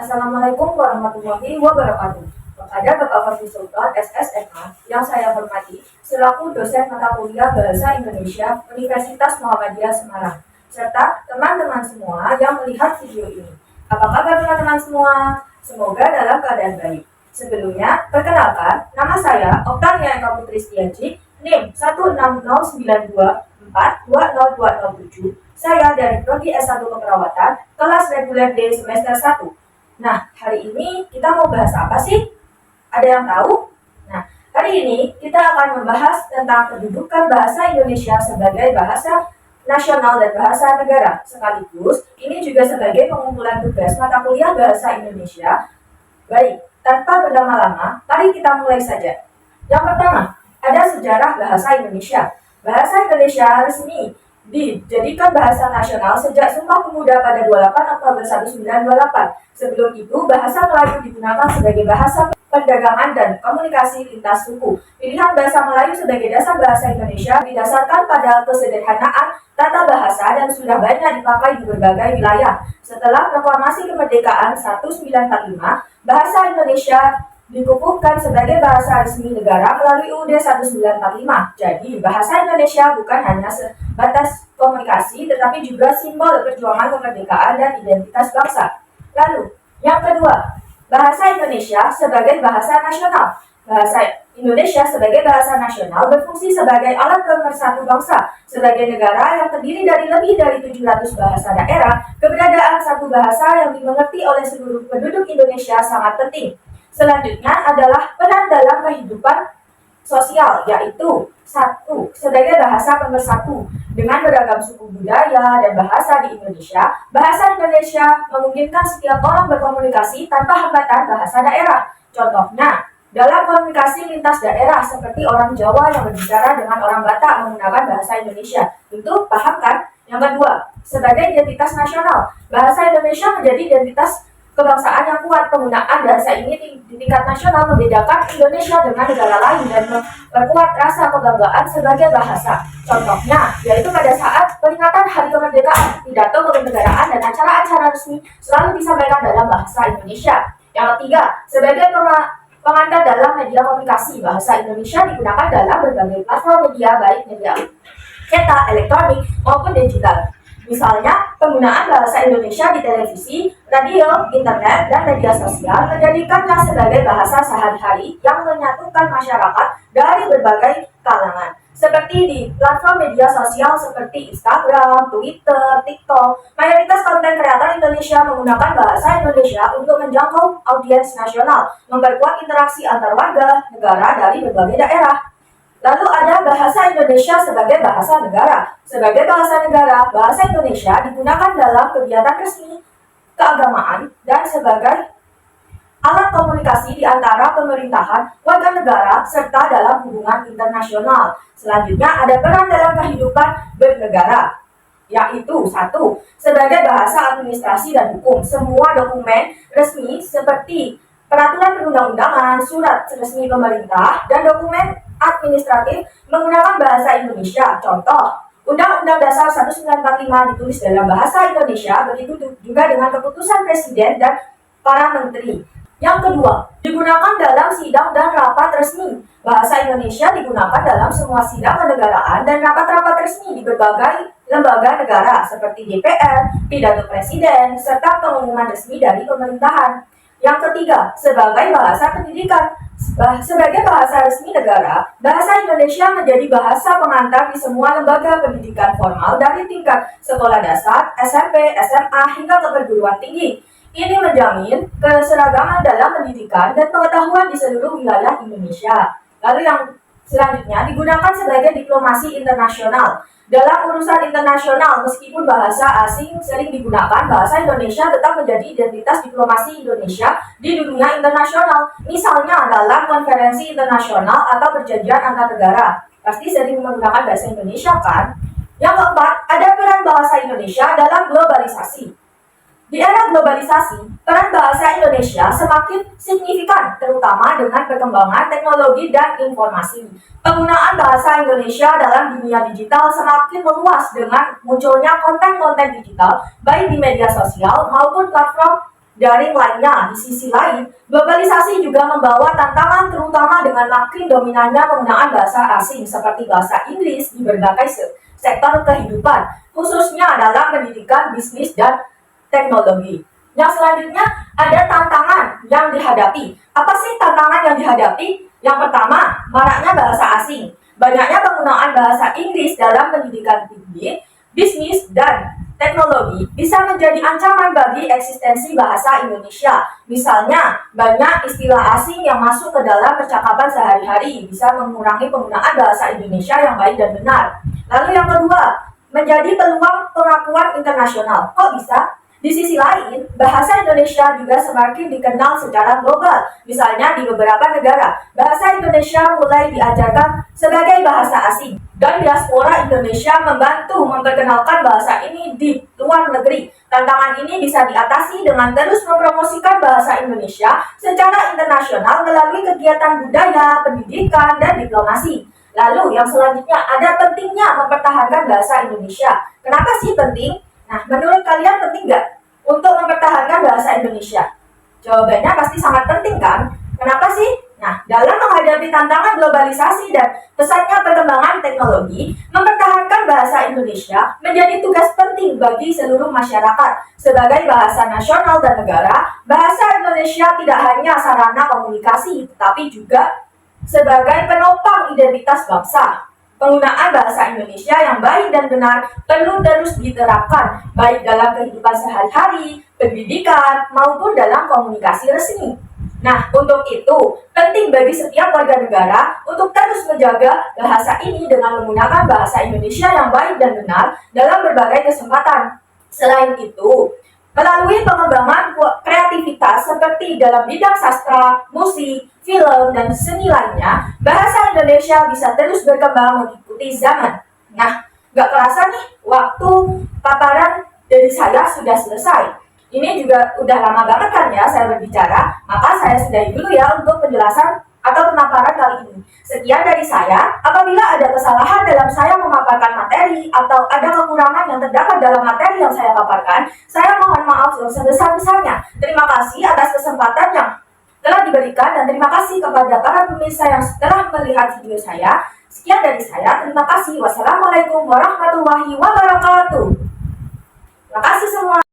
Assalamualaikum warahmatullahi wabarakatuh. Kepada Bapak Fadli Sultan, SSMA, yang saya hormati, selaku dosen mata kuliah Bahasa Indonesia Universitas Muhammadiyah Semarang, serta teman-teman semua yang melihat video ini. Apa kabar teman-teman semua? Semoga dalam keadaan baik. Sebelumnya, perkenalkan, nama saya Oktania Eka Putri Setiaji, NIM 16092420207. Saya dari Prodi S1 Keperawatan, kelas reguler D semester 1. Nah, hari ini kita mau bahas apa sih? Ada yang tahu? Nah, hari ini kita akan membahas tentang kedudukan bahasa Indonesia sebagai bahasa nasional dan bahasa negara. Sekaligus, ini juga sebagai pengumpulan tugas mata kuliah bahasa Indonesia. Baik, tanpa berlama-lama, mari kita mulai saja. Yang pertama, ada sejarah bahasa Indonesia. Bahasa Indonesia resmi dijadikan bahasa nasional sejak Sumpah Pemuda pada 28 Oktober 1928. Sebelum itu, bahasa Melayu digunakan sebagai bahasa perdagangan dan komunikasi lintas suku. Pilihan bahasa Melayu sebagai dasar bahasa Indonesia didasarkan pada kesederhanaan tata bahasa dan sudah banyak dipakai di berbagai wilayah. Setelah Proklamasi Kemerdekaan 1945, bahasa Indonesia dikukuhkan sebagai bahasa resmi negara melalui UUD 1945. Jadi, bahasa Indonesia bukan hanya sebatas komunikasi, tetapi juga simbol perjuangan kemerdekaan dan identitas bangsa. Lalu, yang kedua, bahasa Indonesia sebagai bahasa nasional. Bahasa Indonesia sebagai bahasa nasional berfungsi sebagai alat pemersatu bangsa. Sebagai negara yang terdiri dari lebih dari 700 bahasa daerah, keberadaan satu bahasa yang dimengerti oleh seluruh penduduk Indonesia sangat penting. Selanjutnya adalah peran dalam kehidupan sosial, yaitu satu, sebagai bahasa pemersatu. Dengan beragam suku budaya dan bahasa di Indonesia, bahasa Indonesia memungkinkan setiap orang berkomunikasi tanpa hambatan bahasa daerah. Contohnya, dalam komunikasi lintas daerah seperti orang Jawa yang berbicara dengan orang Batak menggunakan bahasa Indonesia. Tentu paham kan? Yang kedua, sebagai identitas nasional, bahasa Indonesia menjadi identitas kebangsaan yang kuat. Penggunaan bahasa ini di tingkat nasional membedakan Indonesia dengan negara lain dan memperkuat rasa kebanggaan sebagai bahasa. Contohnya, yaitu pada saat peringatan Hari Kemerdekaan, pidato kenegaraan dan acara-acara resmi selalu disampaikan dalam bahasa Indonesia. Yang ketiga, sebagai pengantar dalam media komunikasi, bahasa Indonesia digunakan dalam berbagai platform media, baik media cetak, elektronik, maupun digital. Misalnya, penggunaan bahasa Indonesia di televisi, radio, internet, dan media sosial menjadikannya sebagai bahasa sehari-hari yang menyatukan masyarakat dari berbagai kalangan. Seperti di platform media sosial seperti Instagram, Twitter, TikTok, mayoritas konten kreator Indonesia menggunakan bahasa Indonesia untuk menjangkau audiens nasional, memperkuat interaksi antar warga negara dari berbagai daerah. Lalu ada bahasa Indonesia sebagai bahasa negara. Sebagai bahasa negara, bahasa Indonesia digunakan dalam kegiatan resmi, keagamaan, dan sebagai alat komunikasi di antara pemerintahan, warga negara, serta dalam hubungan internasional. Selanjutnya ada peran dalam kehidupan bernegara, yaitu satu, sebagai bahasa administrasi dan hukum. Semua dokumen resmi seperti peraturan perundang-undangan, surat resmi pemerintah, dan dokumen administratif menggunakan bahasa Indonesia. Contoh, Undang-Undang Dasar 1945 ditulis dalam bahasa Indonesia, begitu juga dengan keputusan Presiden dan para menteri. Yang kedua, digunakan dalam sidang dan rapat resmi. Bahasa Indonesia digunakan dalam semua sidang kenegaraan dan rapat-rapat resmi di berbagai lembaga negara seperti DPR, pidato Presiden, serta pengumuman resmi dari pemerintahan. Yang ketiga, sebagai bahasa pendidikan. Sebagai bahasa resmi negara, bahasa Indonesia menjadi bahasa pengantar di semua lembaga pendidikan formal dari tingkat sekolah dasar, SMP, SMA, hingga ke perguruan tinggi. Ini menjamin keseragaman dalam pendidikan dan pengetahuan di seluruh wilayah Indonesia. Lalu yang selanjutnya digunakan sebagai diplomasi internasional. Dalam urusan internasional, meskipun bahasa asing sering digunakan, bahasa Indonesia tetap menjadi identitas diplomasi Indonesia di dunia internasional. Misalnya dalam konferensi internasional atau perjanjian antar negara. Pasti sering menggunakan bahasa Indonesia kan? Yang keempat, ada peran bahasa Indonesia dalam globalisasi. Di era globalisasi, peran bahasa Indonesia semakin signifikan, terutama dengan perkembangan teknologi dan informasi. Penggunaan bahasa Indonesia dalam dunia digital semakin meluas dengan munculnya konten-konten digital, baik di media sosial maupun platform daring lainnya. Di sisi lain, globalisasi juga membawa tantangan terutama dengan makin dominannya penggunaan bahasa asing seperti bahasa Inggris di berbagai sektor kehidupan, khususnya dalam pendidikan, bisnis, dan teknologi. Yang selanjutnya ada tantangan yang dihadapi. Apa sih tantangan yang dihadapi? Yang pertama, maraknya bahasa asing. Banyaknya penggunaan bahasa Inggris dalam pendidikan tinggi, bisnis, dan teknologi bisa menjadi ancaman bagi eksistensi bahasa Indonesia. Misalnya, banyak istilah asing yang masuk ke dalam percakapan sehari-hari bisa mengurangi penggunaan bahasa Indonesia yang baik dan benar. Lalu yang kedua, menjadi peluang pengakuan internasional. Kok bisa? Di sisi lain, bahasa Indonesia juga semakin dikenal secara global. Misalnya di beberapa negara, bahasa Indonesia mulai diajarkan sebagai bahasa asing. Dan diaspora Indonesia membantu memperkenalkan bahasa ini di luar negeri. Tantangan ini bisa diatasi dengan terus mempromosikan bahasa Indonesia secara internasional melalui kegiatan budaya, pendidikan, dan diplomasi. Lalu yang selanjutnya ada pentingnya mempertahankan bahasa Indonesia. Kenapa sih penting? Nah, menurut kalian penting nggak untuk mempertahankan bahasa Indonesia? Jawabannya pasti sangat penting kan? Kenapa sih? Nah, dalam menghadapi tantangan globalisasi dan pesatnya perkembangan teknologi, mempertahankan bahasa Indonesia menjadi tugas penting bagi seluruh masyarakat. Sebagai bahasa nasional dan negara, bahasa Indonesia tidak hanya sarana komunikasi, tetapi juga sebagai penopang identitas bangsa. Penggunaan bahasa Indonesia yang baik dan benar perlu terus diterapkan, baik dalam kehidupan sehari-hari, pendidikan, maupun dalam komunikasi resmi. Nah, untuk itu, penting bagi setiap warga negara untuk terus menjaga bahasa ini dengan menggunakan bahasa Indonesia yang baik dan benar dalam berbagai kesempatan. Selain itu, melalui pengembangan kreativitas seperti dalam bidang sastra, musik, film, dan seni lainnya, bahasa Indonesia bisa terus berkembang mengikuti zaman. Nah, gak kerasa nih, waktu paparan dari saya sudah selesai. Ini juga udah lama banget kan ya saya berbicara, maka saya sudahi dulu ya untuk penjelasan atau pemaparan kali ini. Sekian dari saya. Apabila ada kesalahan dalam saya memaparkan materi atau ada kekurangan yang terdapat dalam materi yang saya paparkan, saya mohon maaf sebesar-besarnya. Terima kasih atas kesempatan yang telah diberikan dan terima kasih kepada para pemirsa yang telah melihat video saya. Sekian dari saya. Terima kasih. Wassalamualaikum warahmatullahi wabarakatuh. Terima kasih semua.